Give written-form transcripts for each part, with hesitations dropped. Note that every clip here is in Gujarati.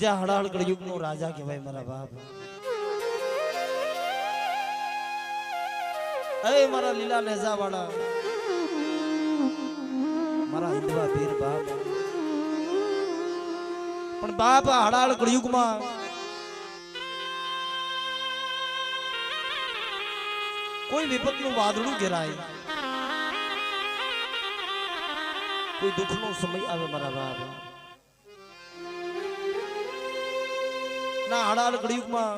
ત્રીજા હડાળ કળયુગ નો રાજા કહેવાય મારા બાપ એ મારા લીલા નેજા વાળા મારા હિન્દવા વીર બાપ પણ બાપ હડાળ કળયુગ માં કોઈ વિપત નું વાદળું ઘેરાય કોઈ દુઃખ નો સમય આવે મારા બાપ ના હડાળ કળયુગ માં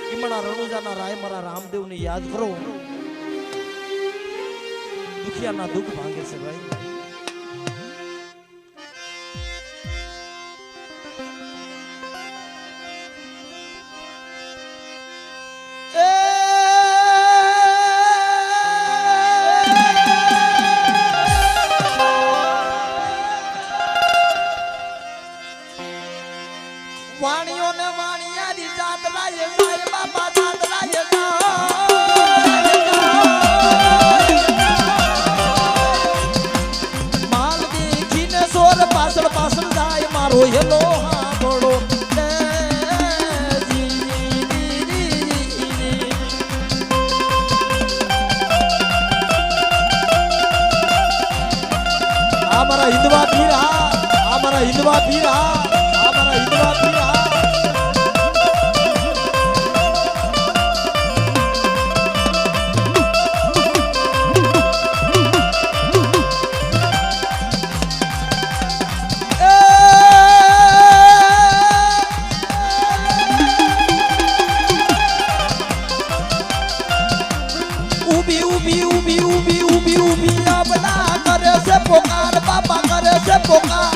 ઈમણા રણુજાના રાય મારા રામદેવ ને યાદ કરો દુખિયાના દુઃખ ભાંગે છે ભાઈ વાણીઓ ને વાણિયારી જાતરા એ માય બાપા જાતરા એ માલ દેખીને સોર પાછળ પાછળ જાય મારો હેલો હાંભળો અમારા હિન્દવા પીર હા અમારા હિન્દવા પીર હા અમારા હિન્દવા પીર હા પોકાર બાપા કરે છે પોકાર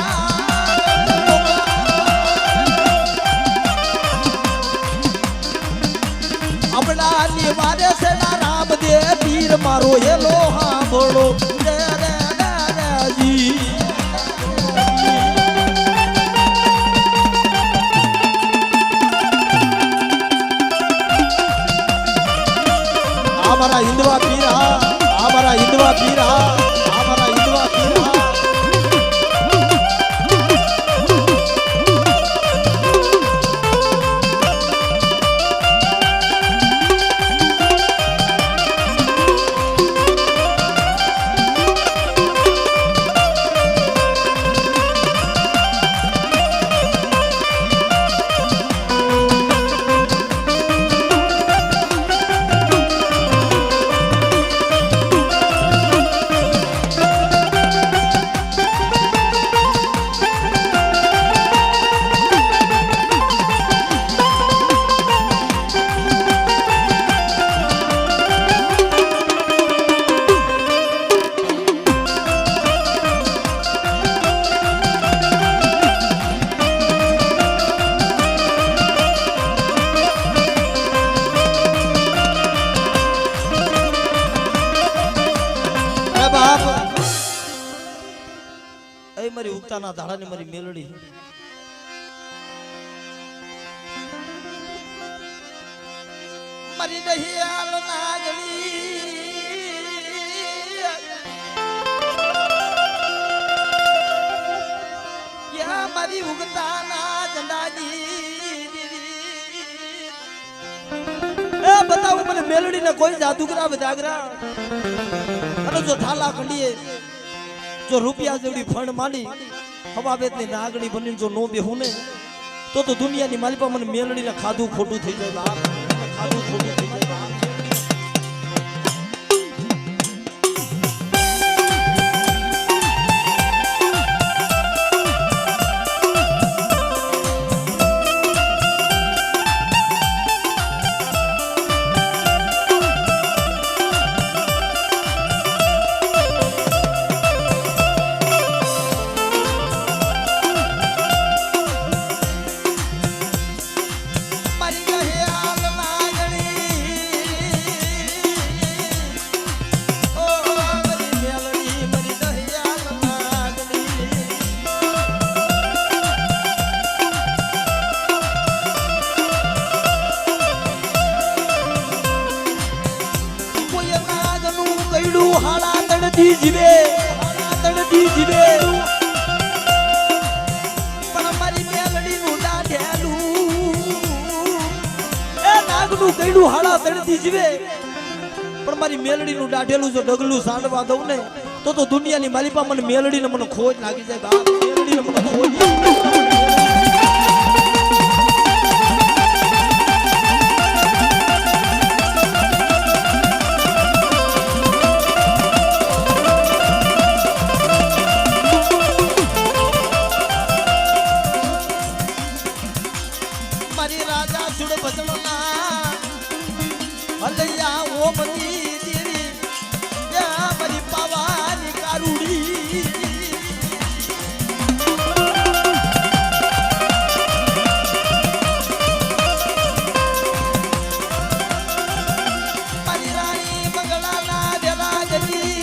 અબડા નિવારે છે ના રામદેવ પીર મારો હેલો હાંભળો રે રે રે જી અમારા હિન્દવા પીર હા અમારા હિન્દવા પીર હા અમારા હિન્દવા પીર હા મારી ઉગતાના ધાડાની મારી મેલડી મારી દહિયાલ નાગણી યા મારી ઉગતાના જંડાજી એ બતાવું મને મેલડી ને કોઈ જાદુગરા બજાગરા અને જો ઠાલા ખંડીએ જો રૂપિયા જેવડી ફંડ માંડી હવાબેતની નાગણી બની જો નો બેહું ને તો દુનિયાની માલિપા મને મેલડીને ખાધું ખોટું થઈ જાય બાપ ખાધું ખોટું થઈ જાય બાપ જીવે તણતી જીવે પણ મારી મેલડી પૈડું હાડા તણથી જીવે પણ મારી મેલડીનું દાઢેલું જો ડગલું સાંડવા દઉં ને તો દુનિયાની માલિપા મને મેલડીને મને ખોજ લાગી જાય બાપ મેલડીને મને ખોજ મારી રાજા સુડ ભજણના હલૈયા ઓમતી દેવી યા મારી પાવાની કારુડી મારી રાણી મંગળાના દેરાજની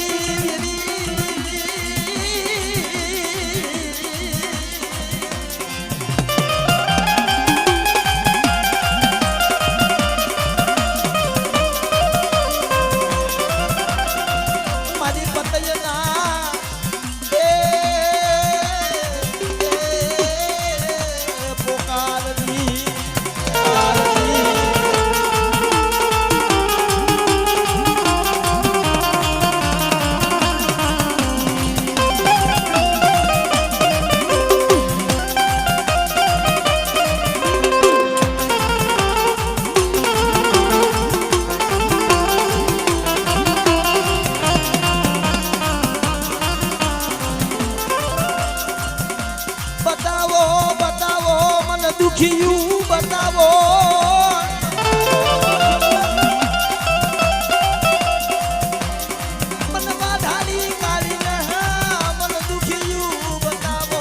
દુખિયું બતાવો મન બાધારી કાઢી મન દુખિયું બતાવો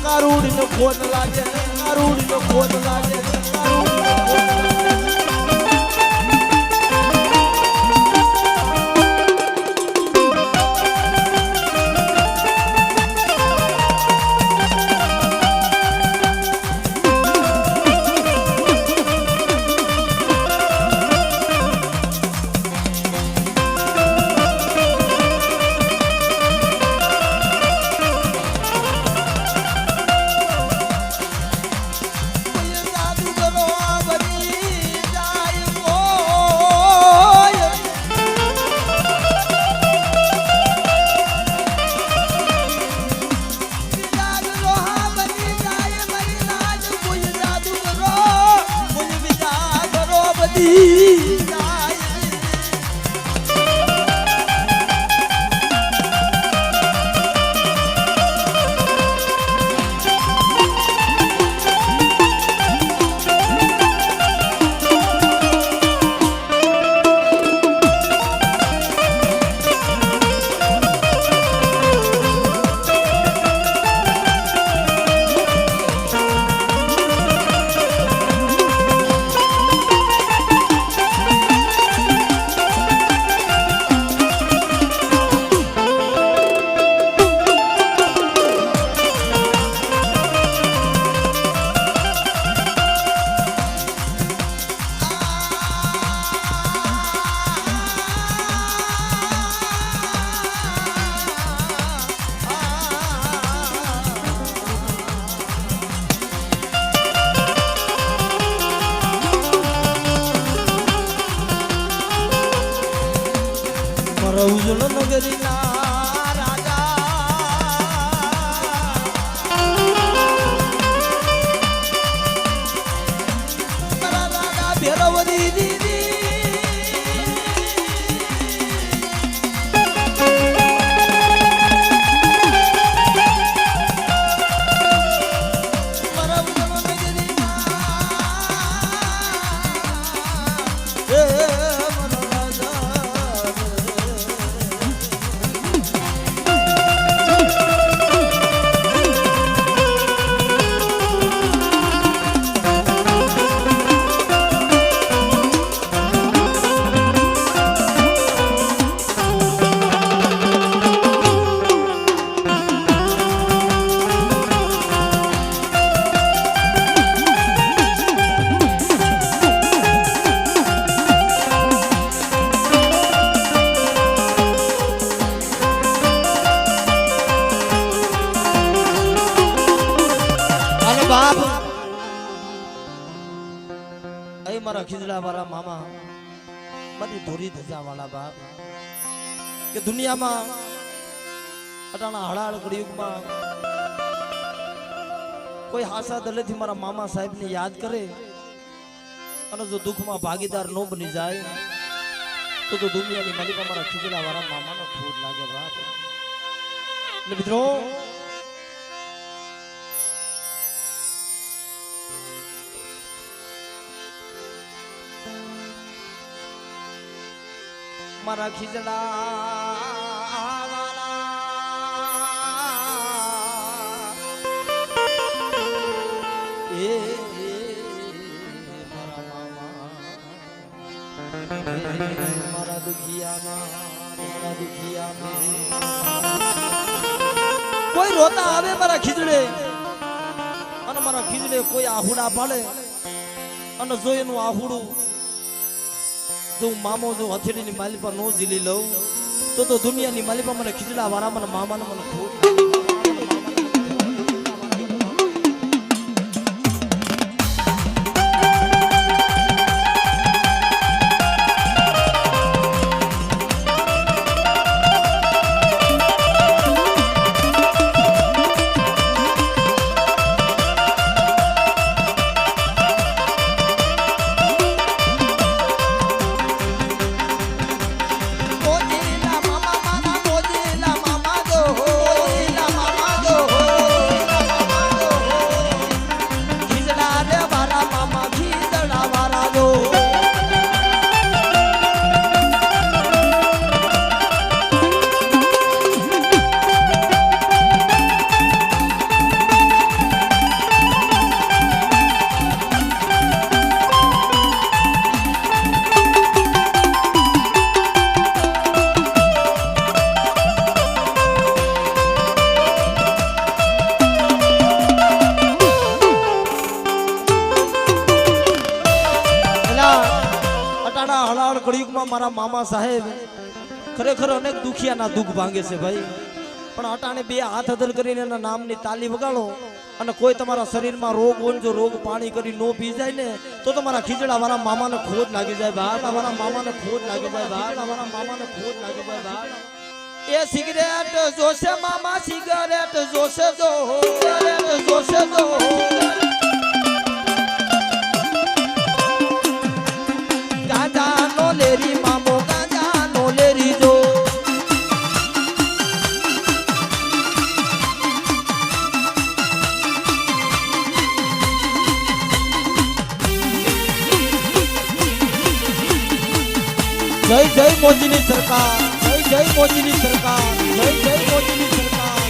કારુડીનો ખોટ લાગે કારુડીનો ખોટ લાગે જાદુગરો બની વળી જાય. રૌજલ નગરીના રાજા મારા રાજા ભેરવની દીદી મારા રૌજલ નગરીના બાપ અહીં મારા ખીજડા વાળા મામા બધી ધોરી ધજા વાળા બાપ કે દુનિયામાં અટાણા હળાળ કળિયુગમાં કોઈ હાસા દલેથી મારા મામા સાહેબને યાદ કરે અને જો દુઃખમાં ભાગીદાર ન બની જાય તો દુનિયાની માલિકા મારા ખીજડા વાળા મામાનો ખોટ લાગે બાપ. એટલે મિત્રો મારા ખીજડા એ મારા દુખિયામાં કોઈ રોતા આવે મારા ખીજડે અને મારા ખીજડે કોઈ આહુડા પાડે અને જો એનું આહુડું જો મામો જો હથેળીની માલી પર નો ઝીલી લઉં તો દુનિયાની માલી પર મને ખીજડા વાળા મને મામાને મને ખોટ કળિયુગમાં મારા મામા સાહેબ ખરેખર અનેક દુખિયાના દુઃખ ભાંગે છે ભાઈ. પણ અટાણે બે હાથ અદલ કરીને એના નામની તાલી વગાડો અને કોઈ તમારા શરીરમાં રોગ હોય, જો રોગ પાણી કરી નો પી જાય ને તો તમારા ખીજડા વાળા મામાને ખોટ લાગી જાય ભાઈ. તમારા મામાને ખોટ લાગી જાય ભાઈ. તમારા મામાને ખોટ લાગી જાય ભાઈ. એ સિગરેટ જોશે મામા, સિગરેટ જોશે જો, સિગરેટ જોશે જો. જય જય મોદીની સરકાર, જય જય મોદીની સરકાર, જય જય મોદીની સરકાર.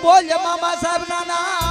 બોલ મામા સાહેબ ના નામ